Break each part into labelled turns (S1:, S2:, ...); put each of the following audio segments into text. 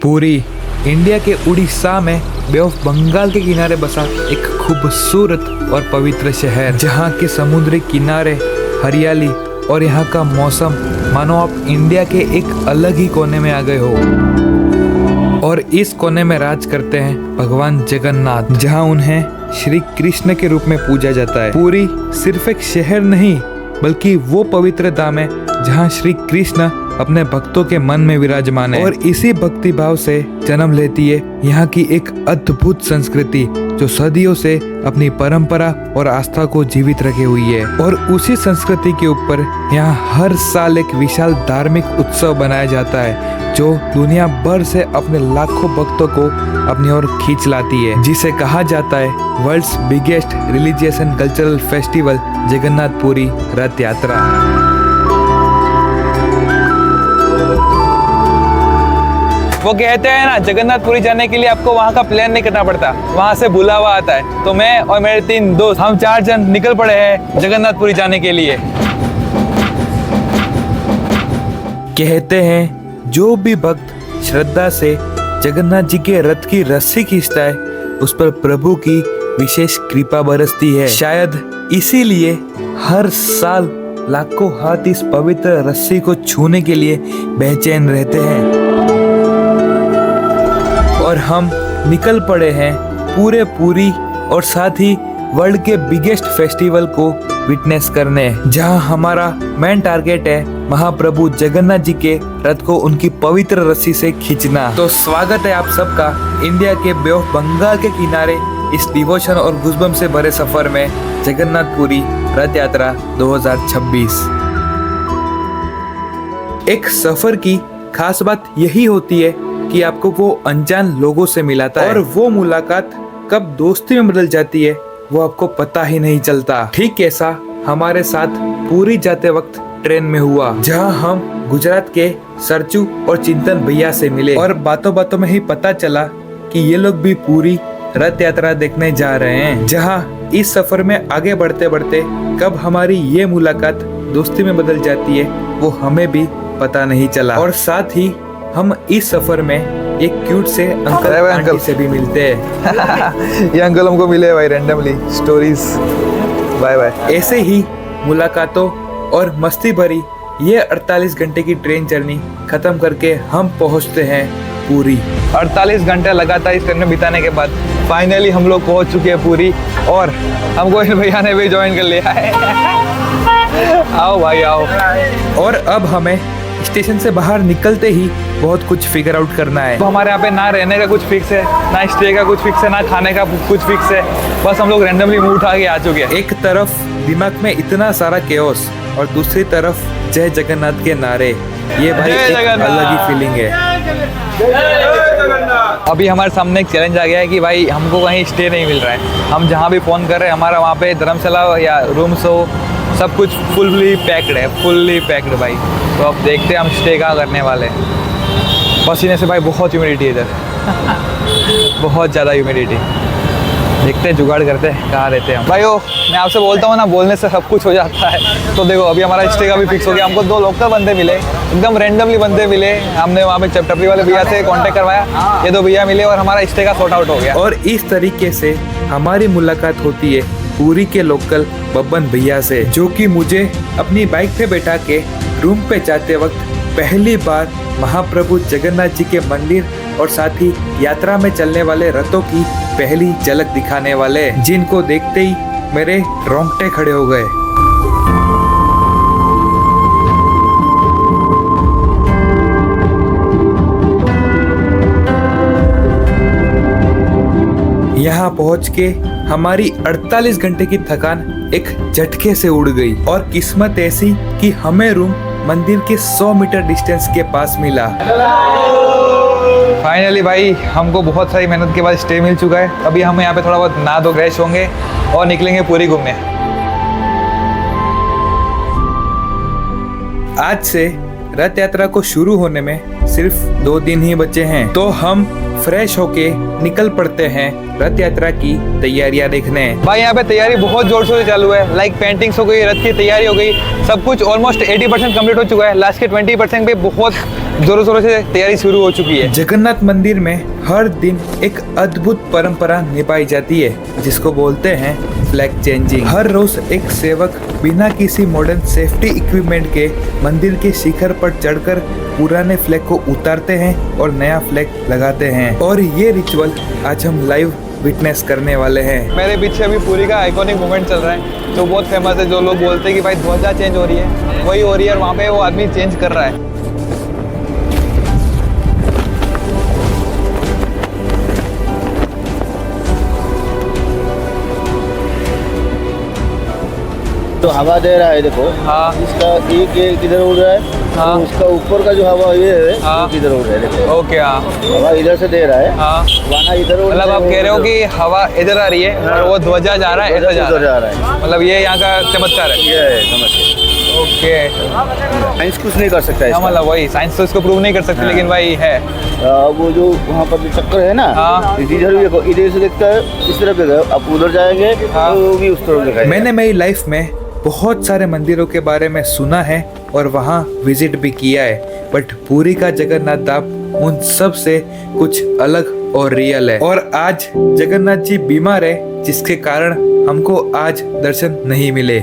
S1: Puri India के उड़ीसा में बे of Bengal के किनारे बसा एक खूबसूरत और पवित्र शहर, जहाँ के समुद्री किनारे, हरियाली और यहाँ का मौसम मानो आप इंडिया के एक अलग ही कोने में आ गए हो। और इस कोने में राज करते हैं भगवान जगन्नाथ, जहाँ उन्हें श्री कृष्ण के रूप में पूजा जाता है। पुरी सिर्फ एक शहर नहीं बल्कि वो पवित्र धाम है जहाँ श्री कृष्ण अपने भक्तों के मन में विराजमान है। और इसी भक्ति भाव से जन्म लेती है यहाँ की एक अद्भुत संस्कृति, जो सदियों से अपनी परंपरा और आस्था को जीवित रखे हुई है। और उसी संस्कृति के ऊपर यहाँ हर साल एक विशाल धार्मिक उत्सव बनाया जाता है, जो दुनिया भर से अपने लाखों भक्तों को अपनी ओर खींच लाती है, जिसे कहा जाता है world's biggest religious and cultural festival Jagannath Puri Rath Yatra.
S2: वो कहते हैं ना, जगन्नाथपुरी जाने के लिए आपको वहाँ का प्लान नहीं करना पड़ता, वहाँ से बुलावा आता है। तो मैं और मेरे 3 दोस्त, हम 4 जन निकल पड़े हैं जगन्नाथपुरी जाने के लिए।
S1: कहते हैं जो भी भक्त श्रद्धा से जगन्नाथ जी के रथ की रस्सी खींचता है, उस पर प्रभु की विशेष कृपा बरसती है। शायद इसीलिए हर साल लाखों हाथ इस पवित्र रस्सी को छूने के लिए बेचैन रहते हैं। और हम निकल पड़े हैं पूरे पुरी और साथ ही वर्ल्ड के बिगेस्ट फेस्टिवल को विटनेस करने, जहां हमारा मेन टारगेट है महाप्रभु जगन्नाथ जी के रथ को उनकी पवित्र रस्सी से खींचना। तो स्वागत है आप सबका इंडिया के बे ऑफ बंगाल के किनारे इस डिवोशन और गुज़बम से भरे सफर में जगन्नाथपुरी रथ यात्रा 2026। एक सफर की खास बात यही होती है कि आपको वो अनजान लोगों से मिलाता है, और वो मुलाकात कब दोस्ती में बदल जाती है वो आपको पता ही नहीं चलता। ठीक ऐसा हमारे साथ पुरी जाते वक्त ट्रेन में हुआ, जहां हम गुजरात के सरचू और चिंतन भैया से मिले, और बातों बातों में ही पता चला कि ये लोग भी पुरी रथ यात्रा देखने जा रहे हैं। जहां इस सफर में आगे बढ़ते बढ़ते कब हमारी ये मुलाकात दोस्ती में बदल जाती है वो हमें भी पता नहीं चला। और साथ ही हम इस सफर में एक क्यूट से अंकल से भी मिलते हैं।
S2: ये अंकल हमको मिले भाई रैंडमली, स्टोरीज। Bye bye.
S1: ऐसे ही मुलाकातों और मस्ती भरी ये 48 घंटे की ट्रेन जर्नी खत्म करके हम पहुंचते हैं पुरी।
S2: 48 घंटे लगातार इस ट्रेन में बिताने के बाद फाइनली हम लोग पहुंच चुके हैं पुरी, और हमको इन भैया ने भी ज्वाइन कर लिया है। आओ भाई आओ।
S1: और अब हमें स्टेशन से बाहर निकलते ही बहुत कुछ फिगर आउट करना है।
S2: तो हमारे यहाँ पे ना रहने का कुछ फिक्स है, ना स्टे का कुछ फिक्स है, ना खाने का कुछ फिक्स है, बस हम लोग रैंडमली मुंह उठा के आ चुके हैं।
S1: एक तरफ दिमाग में इतना सारा केओस और दूसरी तरफ जय जगन्नाथ के नारे, ये भाई एक अलग ही फीलिंग है।
S2: अभी हमारे सामने एक चैलेंज आ गया है कि भाई हमको कहीं स्टे नहीं मिल रहा है। हम जहाँ भी फ़ोन कर रहे हैं, हमारा वहाँ पे धर्मशाला या रूम्स हो, सब कुछ फुल्ली पैक्ड भाई। तो अब देखते हैं हम स्टे कहाँ करने वाले हैं। पसीने से भाई बहुत ह्यूमिडिटी है इधर, बहुत ज़्यादा ह्यूमिडिटी। देखते हैं, जुगाड़ करते हैं कहाँ रहते हैं हम। भाई मैं आपसे बोलता हूँ ना, बोलने से सब कुछ हो जाता है। तो देखो अभी हमारा स्टे का भी फिक्स हो गया। हमको 2 लोकल बंदे मिले, एकदम रैंडमली बंदे मिले। हमने वहाँ पे टपरी वाले भैया से कांटेक्ट करवाया, ये 2 भैया मिले और हमारा स्टे का सॉर्ट आउट हो गया।
S1: और इस तरीके से हमारी मुलाकात होती है पुरी के लोकल बब्बन भैया से, जो कि मुझे अपनी बाइक पे बैठा के रूम पे जाते वक्त पहली बार महाप्रभु जगन्नाथ जी के मंदिर और साथ ही यात्रा में चलने वाले रथों की पहली झलक दिखाने वाले, जिनको देखते ही मेरे रोंगटे खड़े हो गए। यहाँ पहुँच के हमारी 48 घंटे की थकान एक झटके से उड़ गई, और किस्मत ऐसी कि हमें रूम मंदिर के 100 मीटर डिस्टेंस के पास मिला।
S2: फाइनली भाई हमको बहुत सारी मेहनत के बाद स्टे मिल चुका है। अभी हम यहाँ पे थोड़ा बहुत नहा धो फ्रेश होंगे और निकलेंगे पुरी घूमने।
S1: आज से रथ यात्रा को शुरू होने में सिर्फ 2 दिन ही बचे हैं, तो हम फ्रेश होके निकल पड़ते हैं रथ यात्रा की तैयारियां देखने।
S2: भाई यहाँ पे तैयारी बहुत जोर शोर से चालू है। लाइक पेंटिंग्स हो गई, रथ की तैयारी हो गई, सब कुछ ऑलमोस्ट 80% कंप्लीट हो चुका है। लास्ट के 20% पे बहुत जोरों शोरों से तैयारी शुरू हो चुकी है।
S1: जगन्नाथ मंदिर में हर दिन एक अद्भुत परंपरा निभाई जाती है जिसको बोलते हैं फ्लैग चेंजिंग। हर रोज एक सेवक बिना किसी मॉडर्न सेफ्टी इक्विपमेंट के मंदिर के शिखर पर चढ़कर पुराने फ्लैग को उतारते हैं और नया फ्लैग लगाते हैं। और ये रिचुअल आज हम लाइव विटनेस करने वाले हैं।
S2: मेरे पीछे अभी पूरी का आइकॉनिक मूवमेंट चल रहा है जो बहुत फेमस है। जो लोग बोलते हैं कि भाई ध्वजा चेंज हो रही है, वही हो रही है और वहाँ पे वो आदमी चेंज कर रहा है।
S3: जो हवा दे रहा है देखो,
S2: हाँ
S3: इसका एक ये किधर उड़ रहा है,
S2: हाँ।
S3: तो उसका ऊपर का जो हवा ये है
S2: हाँ।
S3: वो किधर उड़ रहा है देखो।
S2: ओके हाँ
S3: हवा इधर से दे रहा है,
S2: हाँ।
S3: वाना इधर उड़
S2: मतलब
S3: रहा
S2: आप
S3: है,
S2: कह रहे हो
S3: वो
S2: कि हवा इधर आ रही है और वो ध्वजा जा रहा है, ऐसा जा
S3: उधर
S2: रहा
S3: जा
S2: है।
S3: रहा है।
S2: मतलब ये यहाँ का चमत्कार है।
S3: ये है, समझ
S2: ओके
S3: साइंस कुछ नहीं कर सकता
S2: हाँ,
S3: इसका।
S2: मतलब वही साइंस तो इसको प्रूव नहीं कर सकती, लेकिन भाई है।
S3: वो जो वहाँ पर जो चक्कर है ना,
S2: हाँ।
S3: इधर भी देखो, इधर से देखता है इस तरफ देखो, आप उधर जाएंगे
S2: हाँ।
S3: तो वो भी उस तरफ दिखाएगा।
S1: मैंने मेरी लाइफ में बहुत सारे मंदिरों के बारे में सुना है और वहाँ विजिट भी किया है, बट पुरी का जगन्नाथ धाम उन सब से कुछ अलग और रियल है। और आज जगन्नाथ जी बीमार है जिसके कारण हमको आज दर्शन नहीं मिले,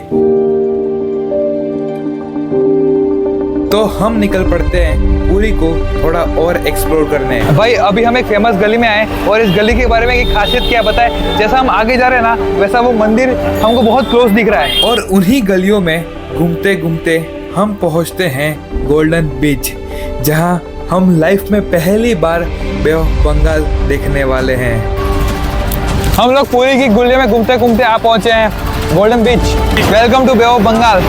S1: तो हम निकल पड़ते हैं पुरी को थोड़ा और एक्सप्लोर करने।
S2: भाई अभी हम एक फेमस गली में आए और इस गली के बारे में एक खासियत क्या पता है, जैसा हम आगे जा रहे हैं ना वैसा वो मंदिर हमको बहुत क्लोज दिख रहा है।
S1: और उन्हीं गलियों में घूमते घूमते हम पहुंचते हैं गोल्डन बीच, जहां हम लाइफ में पहली बार बे ऑफ बंगाल देखने वाले हैं।
S2: हम लोग पूरी की गलियों में घूमते घूमते आ पहुंचे हैं golden beach. Welcome to bay of Bengal.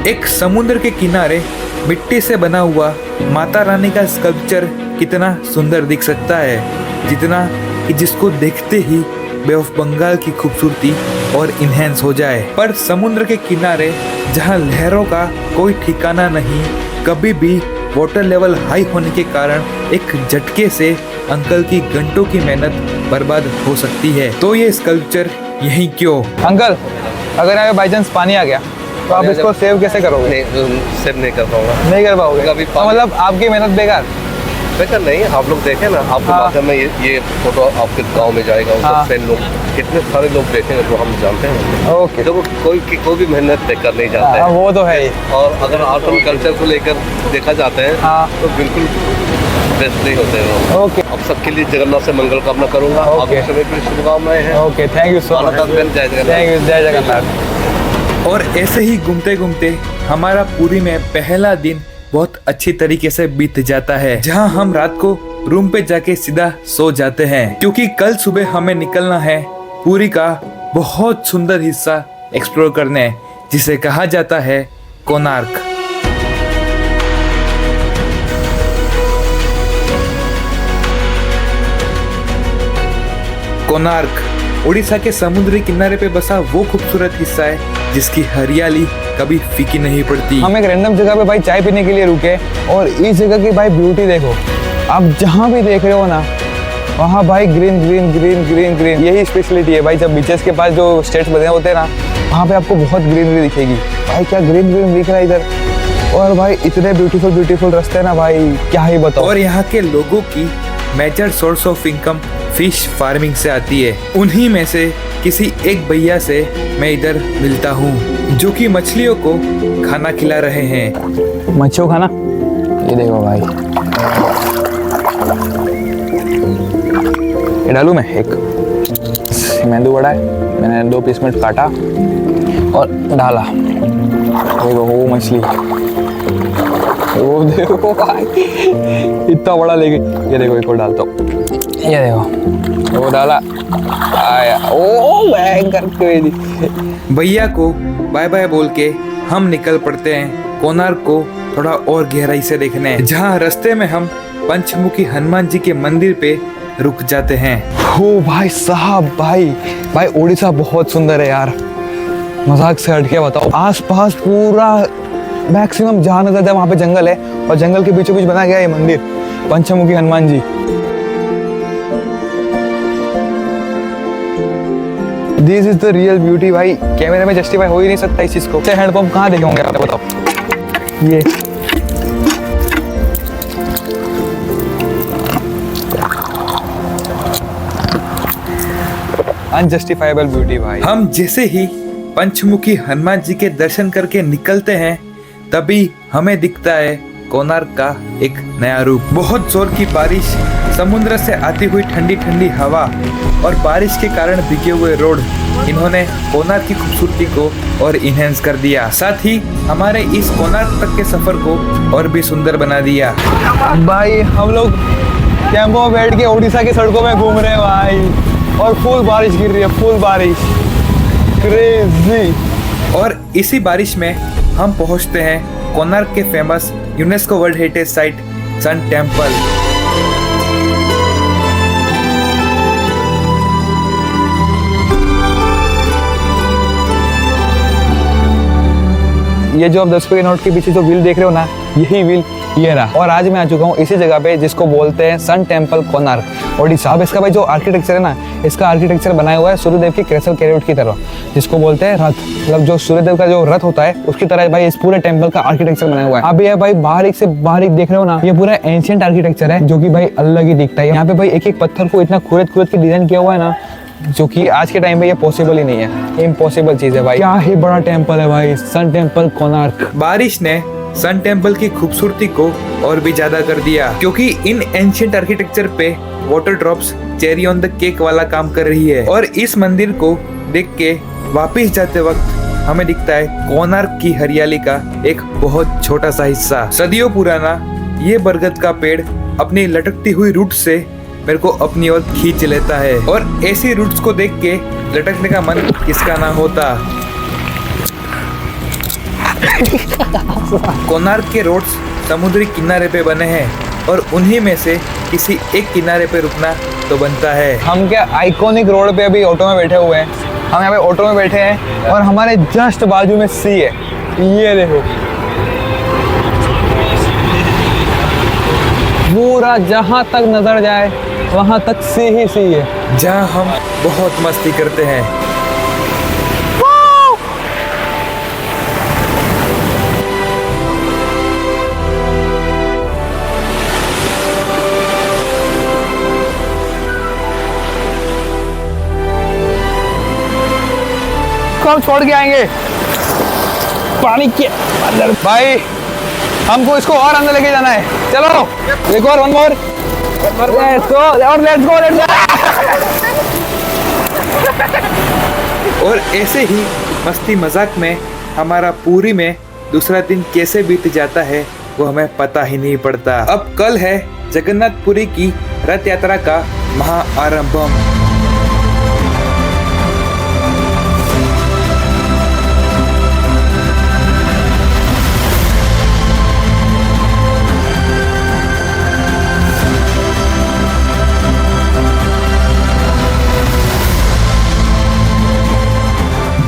S1: एक समुद्र के किनारे मिट्टी से बना हुआ माता रानी का स्कल्पचर कितना सुंदर दिख सकता है, जितना कि जिसको देखते ही बे ऑफ बंगाल की खूबसूरती और इन्हेंस हो जाए। पर समुद्र के किनारे जहां लहरों का कोई ठिकाना नहीं, कभी भी वाटर लेवल हाई होने के कारण एक झटके से अंकल की घंटों की मेहनत बर्बाद हो सकती है। तो ये स्कल्पचर यहीं क्यों?
S2: अंकल अगर यहाँ पे बाई चांस पानी आ गया तो आप इसको सेव कैसे करोगे?
S4: सेव नहीं कर पाऊंगा।
S2: नहीं कर पाओगे?
S4: कभी
S2: तो मतलब आपकी मेहनत बेकार?
S4: बेकार नहीं, आप लोग देखें ना, आपके
S2: हाँ।
S4: माध्यम में ये फोटो आपके गांव में जाएगा,
S2: हाँ।
S4: उसके फ्रेंड लोग कितने सारे लोग देखेंगे तो हम जानते हैं।
S2: ओके
S4: देखो कोई भी मेहनत बेकार नहीं जाता
S2: हाँ,
S4: है।
S2: वो तो है ही।
S4: और अगर आर्ट एंड कल्चर को लेकर देखा जाता है
S2: हाँ।
S4: तो बिल्कुल बेस्ट नहीं होते हैं।
S2: ओके
S4: अब सबके लिए जगन्नाथ से मंगल कामना करूंगा।
S2: ओके।
S4: आप समय की शुभकामनाएं हैं।
S2: Okay thank you so much.
S4: जय जगन्नाथ।
S2: थैंक यू, जय जगन्नाथ।
S1: और ऐसे ही घूमते घूमते हमारा पुरी में पहला दिन बहुत अच्छी तरीके से बीत जाता है, जहां हम रात को रूम पे जाके सीधा सो जाते हैं, क्योंकि कल सुबह हमें निकलना है पुरी का बहुत सुंदर हिस्सा एक्सप्लोर करने, जिसे कहा जाता है कोणार्क। कोणार्क उड़ीसा के समुद्री किनारे पे बसा वो खूबसूरत हिस्सा है जिसकी हरियाली कभी फीकी नहीं पड़ती।
S2: हम एक रैंडम जगह पे भाई चाय पीने के लिए रुके और इस जगह की भाई ब्यूटी देखो। आप जहाँ भी देख रहे हो ना वहाँ भाई green green green green green, यही स्पेशलिटी है भाई। जब बीचेस के पास जो स्टेट्स बने होते हैं ना, वहाँ पे आपको बहुत ग्रीनरी दिखेगी। भाई क्या ग्रीन ग्रीन दिख रहा है इधर। और भाई इतने ब्यूटीफुल ब्यूटीफुल रास्ते हैं ना भाई, क्या ही बताओ।
S1: और यहाँ के लोगों की major source of income fish farming से आती है। उन्हीं में से किसी एक भैया से मैं इधर मिलता हूँ जो कि मछलियों को खाना खिला रहे हैं।
S2: मच्छियों खाना, ये देखो भाई, ये डालूं मैं एक मेंदू बड़ा है, मैंने 2 पीस में काटा और डाला। देखो वो मछली, वो देखो भाई इतना बड़ा लेके, ये देखो एक और डालता हूँ, ये देखो वो डाला, आया ओ भयंकर क्रेजी।
S1: भैया को बाय बाय बोल के हम निकल पड़ते हैं कोणार्क को थोड़ा और गहराई से देखने, जहाँ रास्ते में हम पंचमुखी हनुमान जी के मंदिर पे रुक जाते हैं।
S2: ओ भाई साहब, भाई उड़ीसा बहुत सुंदर है यार, मजाक से हटके बताओ। आसपास पूरा मैक्सिमम जहाँ नजर जाए वहाँ पे जंगल है और जंगल के बीचों बीच बना गया ये मंदिर Panchmukhi Hanuman ji. This is the real beauty भाई, कैमरे में जस्टिफाई हो ही नहीं सकता इस चीज को। हैंडपंप कहाँ देखे होंगे आप बताओ, ये अनजस्टिफाइबल ब्यूटी भाई।
S1: हम जैसे ही पंचमुखी हनुमान जी के दर्शन करके निकलते हैं तभी हमें दिखता है कोणार्क का एक नया रूप। बहुत जोर की बारिश, समुद्र से आती हुई ठंडी ठंडी हवा और बारिश के कारण भीगे हुए रोड, इन्होंने कोणार्क की खूबसूरती को और इनहेंस कर दिया। साथ ही हमारे इस कोणार्क तक के सफर को और भी सुंदर बना दिया।
S2: भाई हम लोग टेम्पो में बैठ के उड़ीसा की सड़कों में घूम रहे हैं भाई, और फुल बारिश गिर रही है, फुल बारिश, क्रेजी।
S1: और इसी बारिश में हम पहुंचते हैं कोणार्क के famous UNESCO world heritage site sun temple.
S2: ये जो आप 10 रुपए के नोट के पीछे जो व्हील देख रहे हो ना, यही व्हील ये रहा। और आज मैं आ चुका हूँ इसी जगह पे जिसको बोलते हैं सन टेम्पल कोणार्क ओडिशा। अब इसका भाई जो आर्किटेक्चर है ना, इसका आर्किटेक्चर बनाया हुआ है सूर्यदेव की क्रेसल कैरियोट की तरह, जिसको बोलते हैं रथ। मतलब जो सूर्यदेव का जो रथ होता है उसकी तरह भाई इस पूरे टेम्पल का आर्किटेक्चर बनाया हुआ है। अब ये भाई बाहर से बाहर देख रहे हो ना, ये पूरा एंशिएंट आर्किटेक्चर है जो कि भाई अलग ही दिखता है। यहाँ पे भाई एक एक पत्थर को इतना खुरद के डिजाइन किया हुआ है ना, जो कि आज के टाइम पे ये पॉसिबल ही नहीं है, इम्पॉसिबल चीज है भाई। क्या ही बड़ा टेम्पल है भाई, सन टेम्पल कोणार्क।
S1: बारिश ने सन टेम्पल की खूबसूरती को और भी ज्यादा कर दिया, क्योंकि इन एंशिएंट आर्किटेक्चर पे water drops cherry on the cake वाला काम कर रही है। और इस मंदिर को देख के वापिस जाते वक्त हमें दिखता है कोणार्क की हरियाली का एक बहुत छोटा सा हिस्सा। सदियों पुराना ये बरगद का पेड़ अपनी लटकती हुई रूट से मेरे को अपनी ओर खींच लेता है, और ऐसी रूट्स को देख के लटकने का मन किसका ना होता। कोणार्क के रोड्स समुद्री किनारे पे बने हैं और उन्हीं में से किसी एक किनारे पे रुकना तो बनता है।
S2: हम क्या आइकॉनिक रोड पे अभी ऑटो में बैठे हुए हैं, हम यहाँ पे ऑटो में बैठे हैं और हमारे जस्ट बाजू में सी है, ये देखो पूरा जहाँ तक नजर जाए वहाँ तक सी ही सी है,
S1: जहाँ हम बहुत मस्ती करते हैं।
S2: हम छोड़ के आएंगे पानी के अंदर। भाई हमको इसको और अंदर लेके जाना है, चलो एक और वन मोर और लेट्स गो।
S1: और ऐसे ही मस्ती मजाक में हमारा पूरी में दूसरा दिन कैसे बीत जाता है वो हमें पता ही नहीं पड़ता। अब कल है जगन्नाथपुरी की रथ यात्रा का महाआरंभम।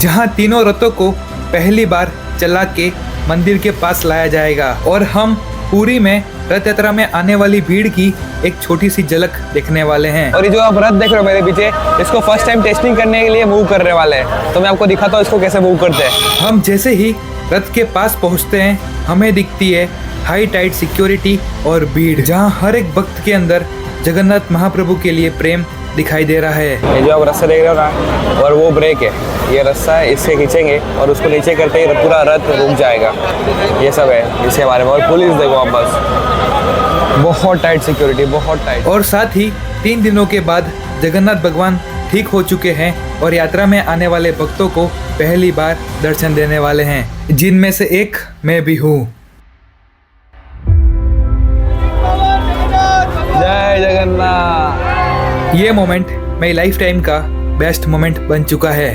S1: जहां तीनों रथों को पहली बार चला के मंदिर के पास लाया जाएगा, और हम पुरी में रथ यात्रा में आने वाली भीड़ की एक छोटी सी झलक देखने वाले हैं।
S2: और ये जो आप रथ देख रहे हो मेरे पीछे, इसको फर्स्ट टाइम टेस्टिंग करने के लिए मूव करने वाले हैं, तो मैं आपको दिखाता हूँ इसको कैसे मूव करते हैं।
S1: हम जैसे ही रथ के पास पहुंचते हैं हमें दिखती है हाई टाइट सिक्योरिटी और भीड़, जहां हर एक भक्त के अंदर जगन्नाथ महाप्रभु के लिए प्रेम दिखाई दे रहा है।
S2: ये जो आप रास्ता देख रहे हो ना, और वो ब्रेक है, ये रास्ता है, इससे खींचेंगे और उसको नीचे करते ही पूरा रथ रुक जाएगा। ये सब है इसके बारे में। और पुलिस देखो आप बस, बहुत टाइट सिक्योरिटी, बहुत टाइट।
S1: और साथ ही 3 दिनों के बाद जगन्नाथ भगवान ठीक हो चुके हैं और यात्रा में आने वाले भक्तों को पहली बार दर्शन देने वाले हैं, जिनमें से एक मैं भी हूँ।
S2: जय जगन्नाथ।
S1: ये मोमेंट मेरी लाइफ टाइम का बेस्ट मोमेंट बन चुका है,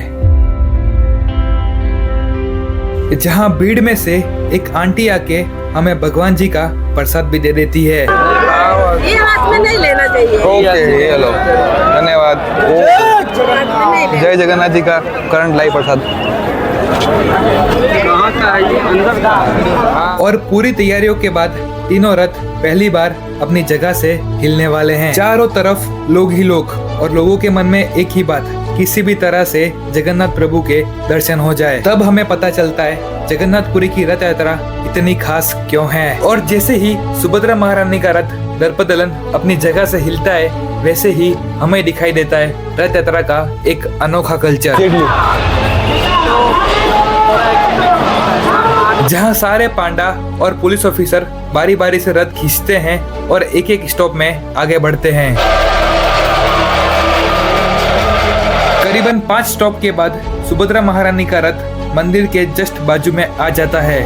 S1: जहां भीड़ में से एक आंटी आके हमें भगवान जी का प्रसाद भी दे देती है।
S5: ये हाथ में नहीं लेना चाहिए।
S2: ओके, ये लो, धन्यवाद। जय जगन्नाथ जी का करंट लाइव प्रसाद।
S1: और पूरी तैयारियों के बाद तीनों रथ पहली बार अपनी जगह से हिलने वाले हैं। चारों तरफ लोग ही लोग और लोगों के मन में एक ही बात, किसी भी तरह से जगन्नाथ प्रभु के दर्शन हो जाए। तब हमें पता चलता है जगन्नाथपुरी की रथ यात्रा इतनी खास क्यों है। और जैसे ही सुभद्रा महारानी का रथ दर्पदलन अपनी जगह से हिलता है, वैसे ही हमें दिखाई देता है रथ यात्रा का एक अनोखा कल्चर, जहां सारे पांडा और पुलिस ऑफिसर बारी बारी से रथ खींचते हैं और एक एक स्टॉप में आगे बढ़ते हैं। करीबन 5 स्टॉप के बाद सुभद्रा महारानी का रथ मंदिर के जस्ट बाजू में आ जाता है।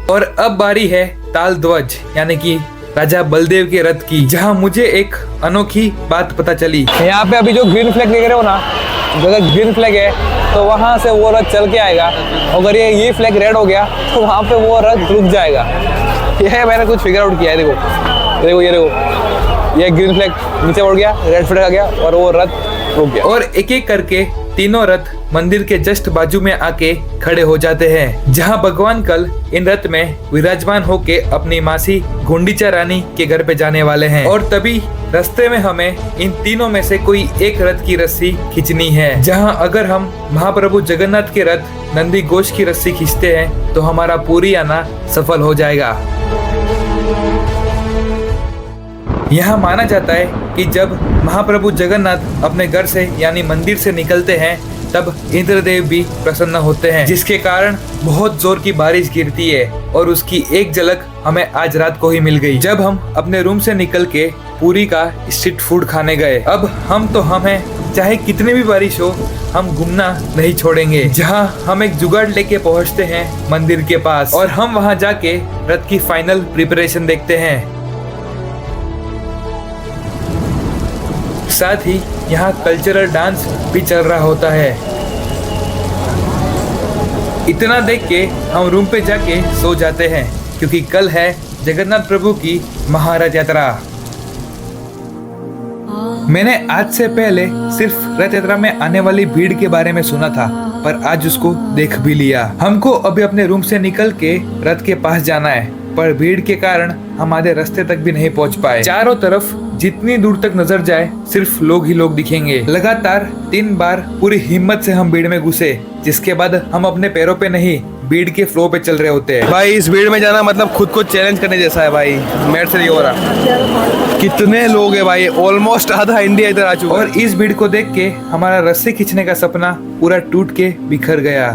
S1: और अब बारी है ताल ध्वज यानी कि राजा बलदेव के रथ की, जहां मुझे एक अनोखी बात पता चली।
S2: यहाँ पे अभी जो ग्रीन फ्लैग देख रहे हो ना, अगर ग्रीन फ्लैग है तो वहाँ से वो रथ चल के आएगा। अगर ये फ्लैग रेड हो गया तो वहाँ पे वो रथ रुक जाएगा। ये मैंने कुछ फिगर आउट किया है। देखो देखो ये देखो, ये ग्रीन फ्लैग नीचे उड़ गया, रेड फ्लैग आ गया और वो रथ रुक गया।
S1: और एक एक करके तीनों रथ मंदिर के जस्ट बाजू में आके खड़े हो जाते हैं, जहां भगवान कल इन रथ में विराजमान होके अपनी मासी गुंडीचा रानी के घर पे जाने वाले हैं। और तभी रास्ते में हमें इन तीनों में से कोई एक रथ की रस्सी खींचनी है, जहां अगर हम महाप्रभु जगन्नाथ के रथ नंदी घोष की रस्सी खींचते हैं तो हमारा पूरी आना सफल हो जाएगा। यहाँ माना जाता है कि जब महाप्रभु जगन्नाथ अपने घर से यानी मंदिर से निकलते हैं तब इंद्रदेव भी प्रसन्न होते हैं, जिसके कारण बहुत जोर की बारिश गिरती है। और उसकी एक झलक हमें आज रात को ही मिल गई, जब हम अपने रूम से निकल के पूरी का स्ट्रीट फूड खाने गए। अब हम तो हम हैं, चाहे कितनी भी बारिश हो हम घूमना नहीं छोड़ेंगे। जहां हम एक जुगाड़ लेके पहुंचते हैं मंदिर के पास और हम वहां जाके रथ की फाइनल प्रिपरेशन देखते हैं। साथ ही यहाँ कल्चरल डांस भी चल रहा होता है। इतना देख के हम रूम पे जाके सो जाते हैं, क्योंकि कल है जगन्नाथ प्रभु की महारथ यात्रा। मैंने आज से पहले सिर्फ रथ यात्रा में आने वाली भीड़ के बारे में सुना था, पर आज उसको देख भी लिया। हमको अभी अपने रूम से निकल के रथ के पास जाना है, पर भीड़ के कारण हम आधे रास्ते तक भी नहीं पहुंच पाए। चारों तरफ जितनी दूर तक नजर जाए सिर्फ लोग ही लोग दिखेंगे। लगातार 3 बार पूरी हिम्मत से हम भीड़ में घुसे, जिसके बाद हम अपने पैरों पे नहीं भीड़ के फ्लो पे चल रहे होते हैं।
S4: भाई इस भीड़ में जाना मतलब खुद को चैलेंज करने जैसा है भाई। मेरे से नहीं हो रहा। कितने लोग हैं भाई, ऑलमोस्ट आधा इंडिया इधर आ चुका है।
S1: और इस भीड़ को देख के हमारा रस्सी खींचने का सपना पूरा टूट के बिखर गया।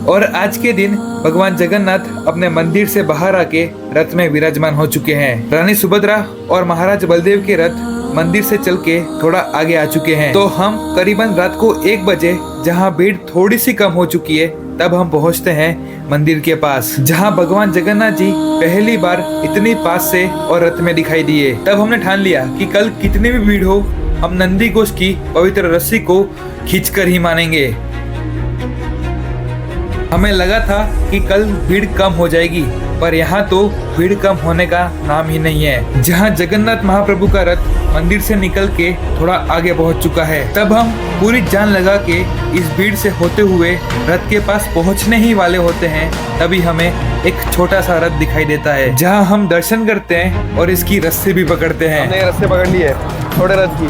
S1: और आज के दिन भगवान जगन्नाथ अपने मंदिर से बाहर आके रथ में विराजमान हो चुके हैं। रानी सुभद्रा और महाराज बलदेव के रथ मंदिर से चल के थोड़ा आगे आ चुके हैं। तो हम करीबन रात को 1 बजे, जहां भीड़ थोड़ी सी कम हो चुकी है, तब हम पहुंचते हैं मंदिर के पास, जहां भगवान जगन्नाथ जी पहली बार इतनी पास से और रथ में दिखाई दिए। तब हमने ठान लिया कि कल कितनी भी भीड़ हो हम नंदी घोष की पवित्र रस्सी को खींचकर ही मानेंगे। हमें लगा था कि कल भीड़ कम हो जाएगी, पर यहाँ तो भीड़ कम होने का नाम ही नहीं है। जहाँ जगन्नाथ महाप्रभु का रथ मंदिर से निकल के थोड़ा आगे पहुँच चुका है, तब हम पूरी जान लगा के इस भीड़ से होते हुए रथ के पास पहुँचने ही वाले होते हैं। तभी हमें एक छोटा सा रथ दिखाई देता है, जहाँ हम दर्शन करते हैं और इसकी रस्सी भी पकड़ते हैं।
S4: हमने रस्सी पकड़ ली है छोटे रथ की,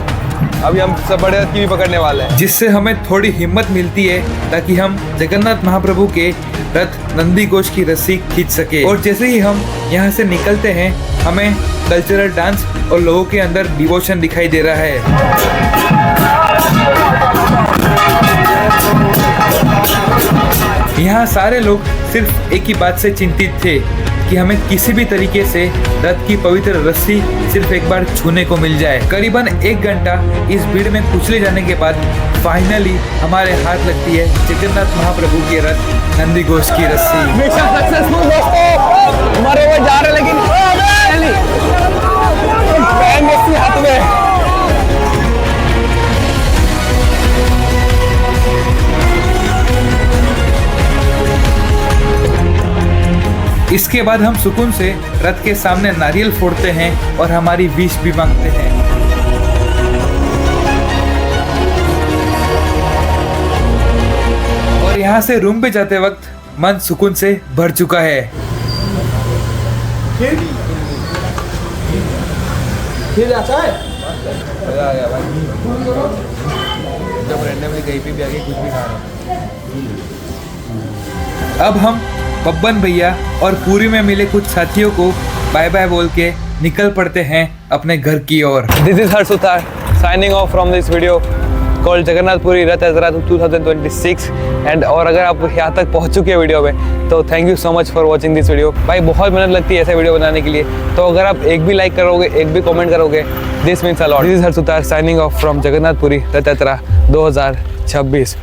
S4: अभी हम सब बड़े रथ की भी पकड़ने वाले हैं,
S1: जिससे हमें थोड़ी हिम्मत मिलती है ताकि हम जगन्नाथ महाप्रभु के रथ नंदी घोष की रस्सी खींच सके। और जैसे ही हम यहाँ से निकलते हैं हमें कल्चरल डांस और लोगों के अंदर डिवोशन दिखाई दे रहा है। यहाँ सारे लोग सिर्फ एक ही बात से चिंतित थे कि हमें किसी भी तरीके से रथ की पवित्र रस्सी सिर्फ एक बार छूने को मिल जाए। करीबन 1 घंटा इस भीड़ में कुचले जाने के बाद फाइनली हमारे हाथ लगती है जगन्नाथ महाप्रभु के रथ नंदी घोष की रस्सी।
S2: मिशन सक्सेसफुल दोस्तों, हमारे वो जा रहे लेकिन हाथ में।
S1: इस इसके बाद हम सुकून से रथ के सामने नारियल फोड़ते हैं और हमारी विश भी मांगते हैं। और यहाँ से रूम पे जाते वक्त मन सुकून से भर चुका है।
S2: मजा आ गया भाई। जब रैंडमली कहीं पे भी आके कुछ भी खा रहे हैं।
S1: अब हम बब्बन भैया और पूरी में मिले कुछ साथियों को बाय बाय बोल के निकल पड़ते हैं अपने घर की ओर।
S2: This is Harsh Suthar signing off from this video called Jagannath Puri Rath Yatra 2026 and और अगर आप यहाँ तक पहुँच चुके हैं वीडियो में तो thank you so much for watching this video. भाई बहुत मेहनत लगती है ऐसे वीडियो बनाने के लिए, तो अगर आप एक भी लाइक करोगे, एक भी कमेंट करोगे, this means a lot. This is Harsh Sutar signing off from Jagannath Puri Rath यात्रा 2026।